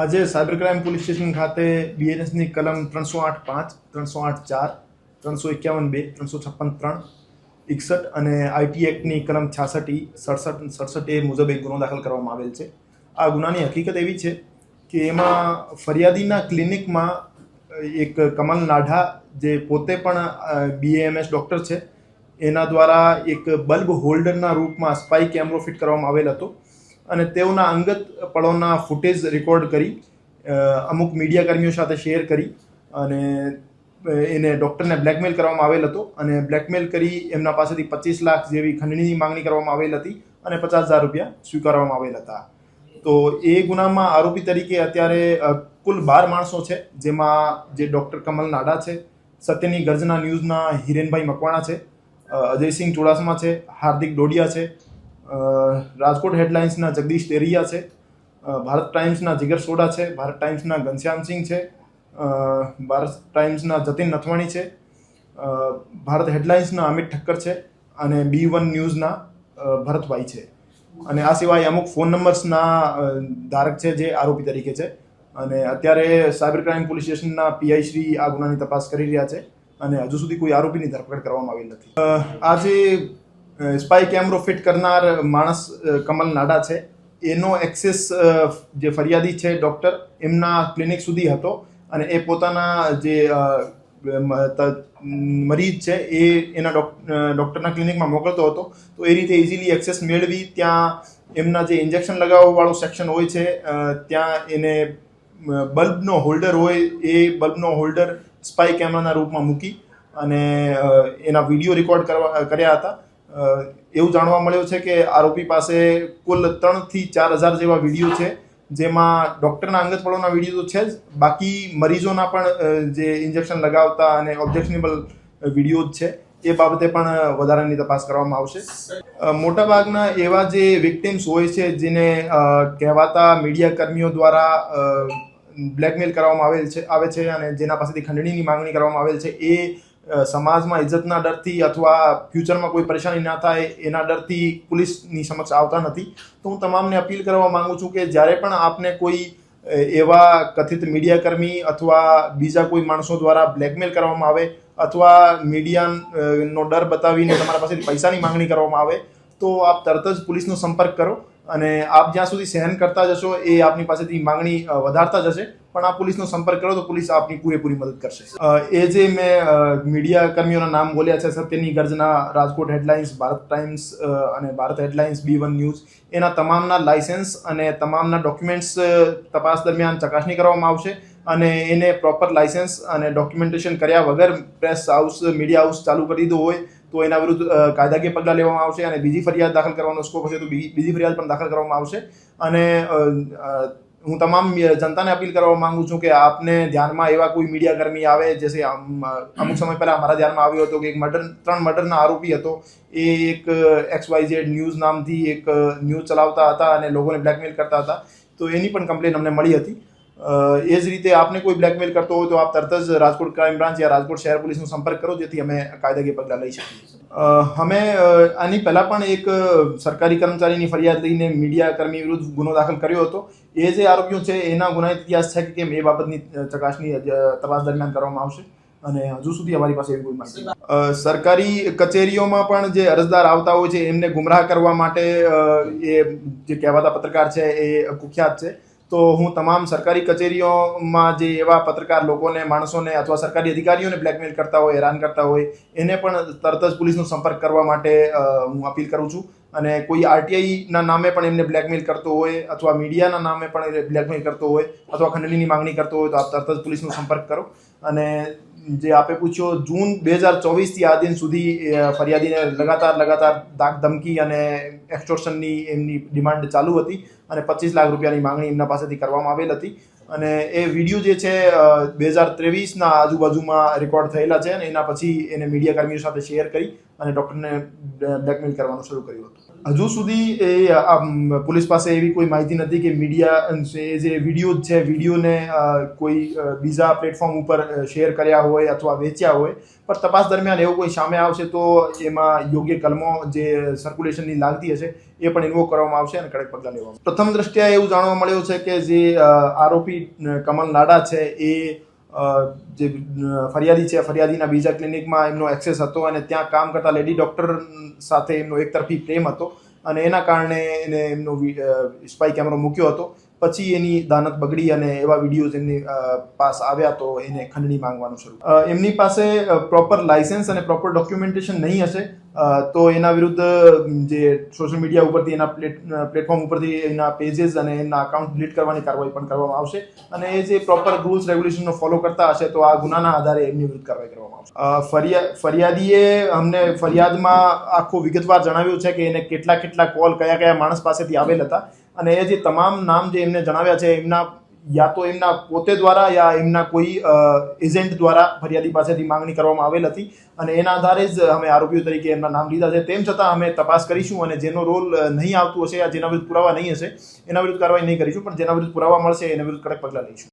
આજે cyber crime police station ખાતે બીએનએસની કલમ 308(5), 308(4), 351(2), 356(3), 61 અને આઈટી એક્ટની કલમ 66E, 67 મુજબ એક ગુનો દાખલ કરવામાં આવેલ છે. આ ગુનાની હકીકત એવી છે કે એમાં ફરિયાદીના ક્લિનિકમાં એક કમલ નાઢા, જે પોતે પણ બીએએમએસ ડૉક્ટર છે, એના દ્વારા એક બલ્બ હોલ્ડરના રૂપમાં સ્પાઈ કેમેરો ફિટ કરવામાં આવેલ હતો અને તેઓના અંગત પળોના ફૂટેજ રેકોર્ડ કરી અમુક મીડિયા કર્મીઓ સાથે શેર કરી અને એને ડૉક્ટરને બ્લેકમેલ કરવામાં આવેલ હતો અને બ્લેકમેલ કરી એમના પાસેથી 25 લાખ જેવી ખંડણીની માંગણી કરવામાં આવેલ હતી અને 50,000 રૂપિયા સ્વીકારવામાં આવેલ હતા. તો એ ગુનામાં આરોપી તરીકે અત્યારે કુલ 12 માણસો છે, જેમાં જે ડૉક્ટર કમલ નાડા છે, સત્યની ગર્જના ન્યૂઝના હિરેનભાઈ મકવાણા છે, અજયસિંહ ચુડાસમા છે, હાર્દિક ડોડિયા છે, રાજકોટ હેડલાઇન્સના જગદીશ તેરિયા છે, ભારત ટાઈમ્સના જીગર સોડા છે, ભારત ટાઈમ્સના ઘનશ્યામસિંહ છે, ભારત ટાઈમ્સના જતીન નથવાણી છે, ભારત હેડલાઇન્સના અમિત ઠક્કર છે અને B1 ન્યૂઝના ભરતભાઈ છે. અને આ સિવાય અમુક ફોન નંબર્સના ધારક છે જે આરોપી તરીકે છે. અને અત્યારે સાયબર ક્રાઇમ પોલીસ સ્ટેશનના પીઆઈ શ્રી આ ગુનાની તપાસ કરી રહ્યા છે અને હજુ સુધી કોઈ આરોપીની ધરપકડ કરવામાં આવેલ નથી. આજે સ્પાઈ કેમેરો ફિટ કરનાર માણસ કમલ નાડા છે, એનો એક્સેસ જે ફરિયાદી છે ડૉક્ટર, એમના ક્લિનિક સુધી હતો અને એ પોતાના જે મરીજ છે એ એના ડૉક્ટરના ક્લિનિકમાં મોકલતો હતો. તો એ રીતે ઇઝીલી એક્સેસ મેળવી ત્યાં એમના જે ઇન્જેક્શન લગાવવાવાળો સેક્શન હોય છે ત્યાં એને બલ્બનો હોલ્ડર હોય, એ બલ્બનો હોલ્ડર સ્પાઈ કેમેરાના રૂપમાં મૂકી અને એના વિડીયો રેકોર્ડ કર્યા હતા. એવું જાણવા મળ્યું છે કે આરોપી પાસે કુલ 3,000 થી 4,000 જેવા વિડીયો છે, જેમાં ડૉક્ટરના અંગત પળોના વિડીયો તો છે જ, બાકી મરીઝોના પણ જે ઇન્જેક્શન લગાવતા અને ઓબ્જેક્શનેબલ વિડીયો છે એ બાબતે પણ વધારાની તપાસ કરવામાં આવશે. મોટાભાગના એવા જે વિક્ટિમ્સ હોય છે જેને કહેવાતા મીડિયા કર્મીઓ દ્વારા બ્લેકમેલ કરવામાં આવે છે અને જેના પાસેથી ખંડણીની માંગણી કરવામાં આવેલ છે, એ સમાજમાં ઇજ્જતના ડરથી અથવા ફ્યુચરમાં કોઈ પરેશાની ના થાય એના ડરથી પોલીસની સમક્ષ આવતા નથી. તો હું તમામને અપીલ કરવા માંગુ છું કે જ્યારે પણ આપને કોઈ એવા કથિત મીડિયાકર્મી અથવા બીજા કોઈ માણસો દ્વારા બ્લેકમેલ કરવામાં આવે અથવા મીડિયાનો ડર બતાવીને તમારા પાસેથી પૈસાની માંગણી કરવામાં આવે તો આપ તરત જ પોલીસનો સંપર્ક કરો. અને આપ જ્યાં સુધી સહન કરતા જશો એ આપની પાસેથી માંગણી વધારતા જશે, પણ આપ પોલીસનો સંપર્ક કરો તો પોલીસ આપની પૂરેપૂરી મદદ કરશે. એ જે મેં મીડિયા કર્મીઓના નામ બોલ્યા છે, સત્યની ગર્જના, રાજકોટ હેડલાઇન્સ, ભારત ટાઈમ્સ અને ભારત હેડલાઇન્સ B1 ન્યૂઝ, એના તમામના લાયસન્સ અને તમામના ડોક્યુમેન્ટ્સ તપાસ દરમિયાન ચકાસણી કરવામાં આવશે અને એને પ્રોપર લાયસન્સ અને ડોક્યુમેન્ટેશન કર્યા વગર પ્રેસ હાઉસ, મીડિયા હાઉસ ચાલુ કરી દીધું હોય તો એના વિરુદ્ધ કાયદાકીય પગલાં લેવામાં આવશે અને બીજી ફરિયાદ દાખલ કરવાનો સ્કોપ હશે તો બીજી ફરિયાદ પણ દાખલ કરવામાં આવશે. અને હું તમામ જનતાને અપીલ કરવા માંગુ છું કે આપને ધ્યાનમાં એવા કોઈ મીડિયાકર્મી આવે, જેસે અમુક સમય પહેલા અમારા ધ્યાનમાં આવ્યો હતો કે એક 3 મર્ડરના આરોપી હતો, એ એક XYZ ન્યૂઝ નામથી એક ન્યૂઝ ચલાવતા હતા અને લોકોને બ્લેકમેલ કરતા હતા. તો એની પણ કમ્પ્લેન અમને મળી હતી. એ જ રીતે આપને કોઈ બ્લેકમેલ કરતો હોય તો આપ તરત જ રાજકોટ ક્રાઇમ બ્રાન્ચ યા રાજકોટ શહેર પોલીસનો સંપર્ક કરો, જેથી અમે કાયદાકીય પગલાં લઈ શકીએ. અમે આની પહેલાં પણ એક સરકારી કર્મચારીની ફરિયાદ લઈને મીડિયા કર્મી વિરુદ્ધ ગુનો દાખલ કર્યો હતો. એ જે આરોપીઓ છે એના ગુનાહિત ઇતિહાસ છે કે કેમ એ બાબતની ચકાસણી તપાસ દરમિયાન કરવામાં આવશે અને હજુ સુધી અમારી પાસે એવી કોઈ માહિતી. સરકારી કચેરીઓમાં પણ જે અરજદાર આવતા હોય છે એમને ગુમરાહ કરવા માટે એ જે કહેવાતા પત્રકાર છે એ કુખ્યાત છે. તો હું તમામ સરકારી કચેરીઓમાં જે એવા પત્રકાર લોકોને, માણસોને અથવા સરકારી અધિકારીઓને બ્લેકમેલ કરતા હોય, હેરાન કરતા હોય, એને પણ તરત જ પોલીસનો સંપર્ક કરવા માટે હું અપીલ કરું છું. અને કોઈ આરટીઆઈના નામે પણ એમને બ્લેકમેલ કરતો હોય અથવા મીડિયાના નામે પણ બ્લેકમેલ કરતો હોય અથવા ખંડણીની માંગણી કરતો હોય તો આપ તરત જ પોલીસનો સંપર્ક કરો. અને જે આપે પૂછ્યો, જૂન 2024થી આ દિન સુધી ફરિયાદીને લગાતાર ધાક ધમકી અને એક્સટોર્શનની એમની ડિમાન્ડ ચાલુ હતી અને 25 લાખ રૂપિયાની માંગણી એમના પાસેથી કરવામાં આવેલ હતી. અને એ વિડીયો જે છે 2023ના આજુબાજુમાં રેકોર્ડ થયેલા છે અને એના પછી એને મીડિયા કર્મીઓ સાથે શેર કરી અને ડૉક્ટરને બ્લેકમેલ કરવાનું શરૂ કર્યું હતું. હજુ સુધી પોલીસ પાસે એવી કોઈ માહિતી નથી કે મીડિયા જે વિડીયો છે વિડીયોને કોઈ બીજા પ્લેટફોર્મ ઉપર શેર કર્યા હોય અથવા વેચ્યા હોય, પણ તપાસ દરમિયાન એવું કોઈ સામે આવશે તો એમાં યોગ્ય કલમો જે સર્ક્યુલેશનની લાગતી હશે એ પણ ઇન્વોક કરવામાં આવશે અને કડક પગલાં લેવામાં. પ્રથમ દ્રષ્ટિએ એવું જાણવા મળ્યું છે કે જે આરોપી કમલ લાડા છે એ જે ફરિયાદી છે ફરિયાદીના બીજા ક્લિનિકમાં એમનો એક્સેસ હતો અને ત્યાં કામ કરતા લેડી ડૉક્ટર સાથે એમનો એકતરફી પ્રેમ હતો અને એના કારણે એને એમનો સ્પાઈ કેમેરો મૂક્યો હતો. પછી એની દાનત બગડી અને એવા વિડીયોઝ એમની પાસ આવ્યા તો એને ખંડણી માંગવાનું શરૂ. એમની પાસે પ્રોપર લાયસન્સ અને પ્રોપર ડોક્યુમેન્ટેશન નહીં હશે તો એના વિરુદ્ધ જે સોશિયલ મીડિયા ઉપરથી એના પ્લેટફોર્મ ઉપરથી એના પેजेस અને એના અકાઉન્ટ ડિલીટ કરવાની કાર્યવાહી પણ કરવામાં આવશે અને એ જે પ્રોપર રૂલ્સ રેગ્યુલેશનનો ફોલો કરતા હશે તો આ ગુનાના આધારે એમની વિરુદ્ધ કાર્યવાહી કરવામાં આવશે. ફરિયાદીએ અમને ફરિયાદમાં આખું વિગતવાર જણાવ્યું છે કે એને કેટલા કોલ કયા માણસ પાસેથી આવેલ હતા અને એ જે તમામ નામ જે એમને જણાવ્યા છે એમના યા તો એમના પોતે દ્વારા યા એમના કોઈ એજન્ટ દ્વારા ફરિયાદી પાસેથી માંગણી કરવામાં આવેલ હતી અને એના આધારે જ અમે આરોપીઓ તરીકે એમના નામ લીધા છે. તેમ છતાં અમે તપાસ કરીશું અને જેનો રોલ નહીં આવતું હશે યા જેના વિરુદ્ધ પુરાવા નહીં હશે એના વિરુદ્ધ કાર્યવાહી નહીં કરીશું, પણ જેના વિરુદ્ધ પુરાવા મળશે એના વિરુદ્ધ કડક પગલાં લઈશું.